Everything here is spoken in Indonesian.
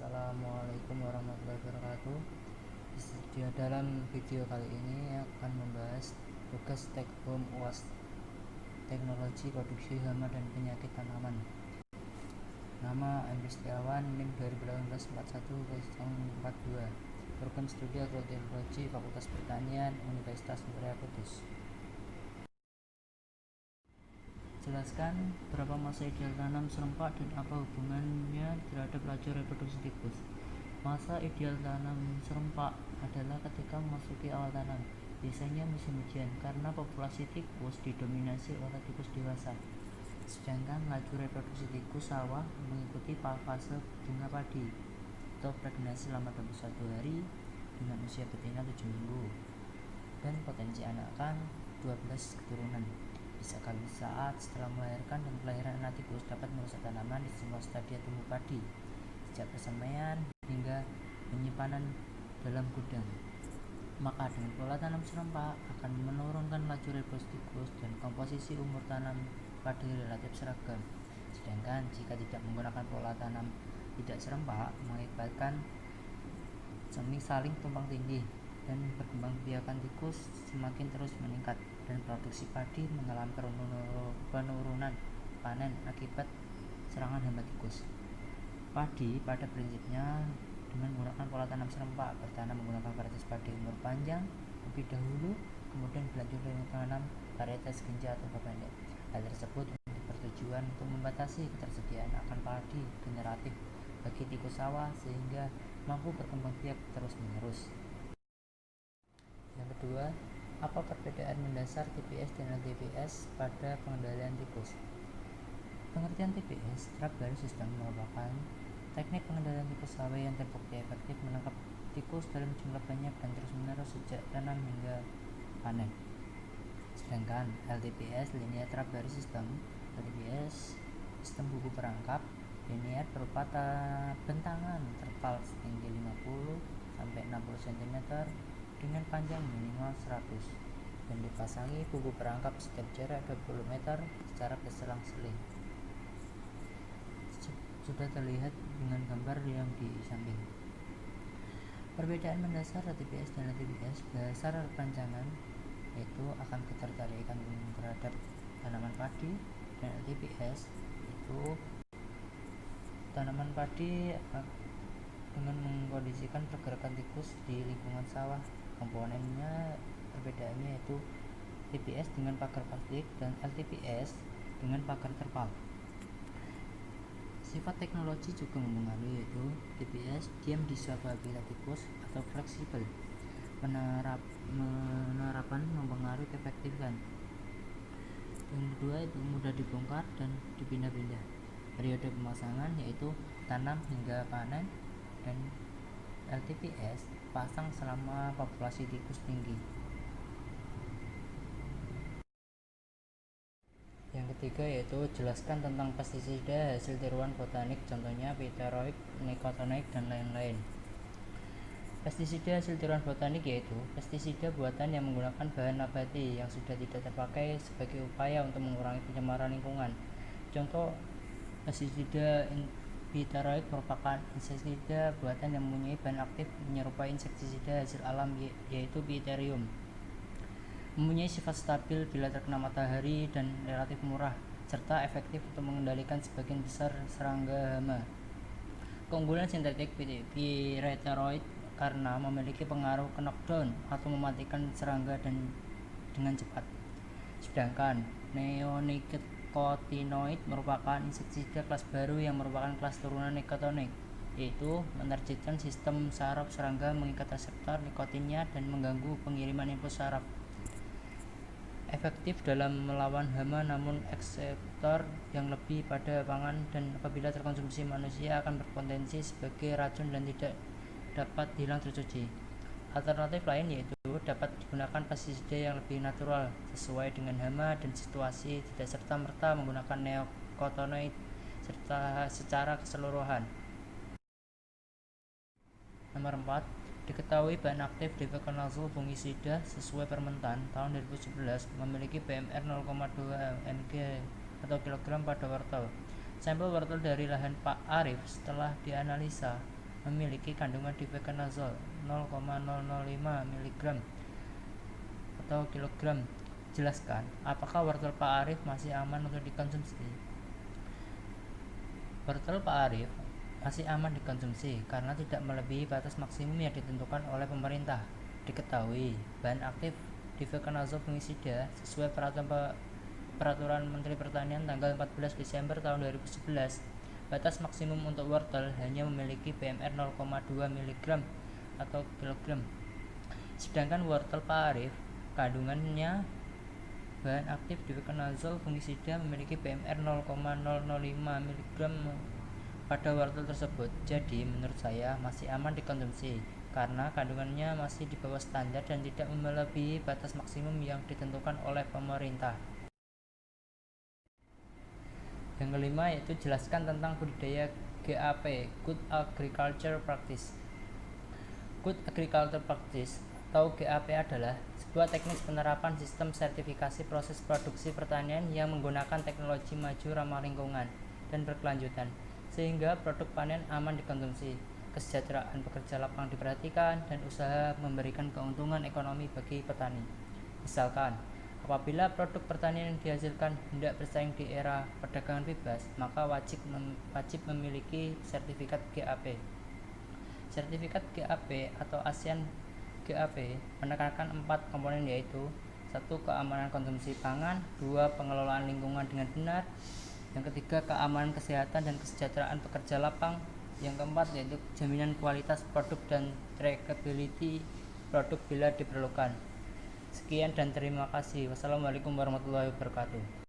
Assalamualaikum warahmatullahi wabarakatuh. Dalam video kali ini akan membahas tugas take home UAS teknologi produksi hama dan penyakit tanaman. Nama Andri Setiawan, NIM 2018-41-042, Program Studi Agroteknologi Fakultas Pertanian Universitas Muria Kudus. Jelaskan berapa masa ideal tanam serempak dan apa hubungannya terhadap laju reproduksi tikus. Masa ideal tanam serempak adalah ketika memasuki awal tanam, biasanya musim hujan, karena populasi tikus didominasi oleh tikus dewasa. Sedangkan laju reproduksi tikus sawah mengikuti fase bunga padi atau pregnansi selama 21 hari dengan usia betina 7 minggu dan potensi anakan 12 keturunan. Bisa kali saat setelah melahirkan, dan kelahiran anak tikus dapat merusak tanaman di semua stadia tumbuh padi, sejak persemaian hingga penyimpanan dalam gudang. Maka dengan pola tanam serempak akan menurunkan laju reproduksi tikus dan komposisi umur tanam padi relatif seragam. Sedangkan jika tidak menggunakan pola tanam tidak serempak, mengakibatkan saling tumpang tindih dan perkembangbiakan tikus semakin terus meningkat, dan produksi padi mengalami penurunan panen akibat serangan hama tikus. Padi pada prinsipnya dengan menggunakan pola tanam serempak, bertanam menggunakan varietas padi umur panjang lebih dahulu, kemudian berlanjut dengan tanam varietas genja atau pendek. Hal tersebut bertujuan untuk membatasi ketersediaan akan padi generatif bagi tikus sawah sehingga mampu berkembang biak terus menerus. Yang kedua, apa perbedaan mendasar TPS dan LTPS pada pengendalian tikus? Pengertian TPS, Trap Barrier System, merupakan teknik pengendalian tikus sawah yang terbukti efektif menangkap tikus dalam jumlah banyak dan terus-menerus sejak tanam hingga panen. Sedangkan LTPS, Linear Trap Barrier System, LTPS, sistem buku perangkap linear berupa bentangan terpal setinggi 50-60 cm dengan panjang minimal 100 dan dipasangi buku perangkap setiap jarak 20 meter secara berselang-seling. Sudah terlihat dengan gambar yang di samping. Perbedaan mendasar TPS dan LTPS dasar rancangan yaitu akan ketertarikan terhadap tanaman padi, dan LTPS itu tanaman padi dengan mengkondisikan pergerakan tikus di lingkungan sawah. Komponennya perbedaannya yaitu TPS dengan pagar plastik dan LTPS dengan pagar terpal. Sifat teknologi juga mempengaruhi, yaitu TPS diam di suatu habitat tikus atau fleksibel. Penerapan mempengaruhi keefektifan. Yang kedua itu mudah dibongkar dan dipindah-pindah. Periode pemasangan yaitu tanam hingga panen, dan LTPS pasang selama populasi tikus tinggi. Yang ketiga yaitu jelaskan tentang pestisida hasil tiruan botanik, contohnya piteroid, nicotinamide, dan lain-lain. Pestisida hasil tiruan botanik yaitu pestisida buatan yang menggunakan bahan nabati yang sudah tidak terpakai sebagai upaya untuk mengurangi pencemaran lingkungan. Contoh pestisida piteroid merupakan insektisida buatan yang mempunyai bahan aktif menyerupai insektisida hasil alam yaitu Pitheриum. Mempunyai sifat stabil bila terkena matahari dan relatif murah, serta efektif untuk mengendalikan sebagian besar serangga hama. Keunggulan sintetik piteroid karena memiliki pengaruh ke knockdown atau mematikan serangga dengan cepat. Sedangkan neonicotinoid merupakan insektisida kelas baru yang merupakan kelas turunan nicotinamide, yaitu menargetkan sistem saraf serangga, mengikat reseptor nikotinnya dan mengganggu pengiriman impuls saraf. Efektif dalam melawan hama, namun ekseptor yang lebih pada pangan dan apabila terkonsumsi manusia akan berpotensi sebagai racun dan tidak dapat hilang tercuci. Alternatif lain yaitu dapat digunakan pestisida yang lebih natural sesuai dengan hama dan situasi, tidak serta-merta menggunakan neonicotinoid secara keseluruhan. Nomor 4, diketahui bahan aktif difenoconazole fungisida sesuai Permentan tahun 2011 memiliki BMR 0,2 mg atau kilogram pada wortel. Sampel wortel dari lahan Pak Arif setelah dianalisa memiliki kandungan difenoconazole 0,005 mg atau kilogram. Jelaskan, apakah wortel Pak Arif masih aman untuk dikonsumsi? Wortel Pak Arif masih aman dikonsumsi karena tidak melebihi batas maksimum yang ditentukan oleh pemerintah. Diketahui, bahan aktif difenoconazole fungisida sesuai peraturan Menteri Pertanian tanggal 14 Desember tahun 2011. Batas maksimum untuk wortel hanya memiliki BMR 0,2 mg atau kilogram. Sedangkan wortel Pak Arif kandungannya bahan aktif difenoconazole fungisida memiliki BMR 0,005 mg pada wortel tersebut. Jadi menurut saya masih aman dikonsumsi karena kandungannya masih di bawah standar dan tidak melebihi batas maksimum yang ditentukan oleh pemerintah. Yang kelima yaitu jelaskan tentang budidaya GAP, Good Agriculture Practice. Good Agriculture Practice atau GAP adalah sebuah teknik penerapan sistem sertifikasi proses produksi pertanian yang menggunakan teknologi maju ramah lingkungan dan berkelanjutan, sehingga produk panen aman dikonsumsi, kesejahteraan pekerja lapangan diperhatikan, dan usaha memberikan keuntungan ekonomi bagi petani. Misalkan, apabila produk pertanian yang dihasilkan hendak bersaing di era perdagangan bebas, maka wajib memiliki sertifikat GAP. Sertifikat GAP atau ASEAN GAP menekankan 4 komponen yaitu 1. Keamanan konsumsi pangan, 2. Pengelolaan lingkungan dengan benar, yang ketiga keamanan kesehatan dan kesejahteraan pekerja lapang, yang keempat yaitu jaminan kualitas produk dan traceability produk bila diperlukan. Sekian dan terima kasih. Wassalamualaikum warahmatullahi wabarakatuh.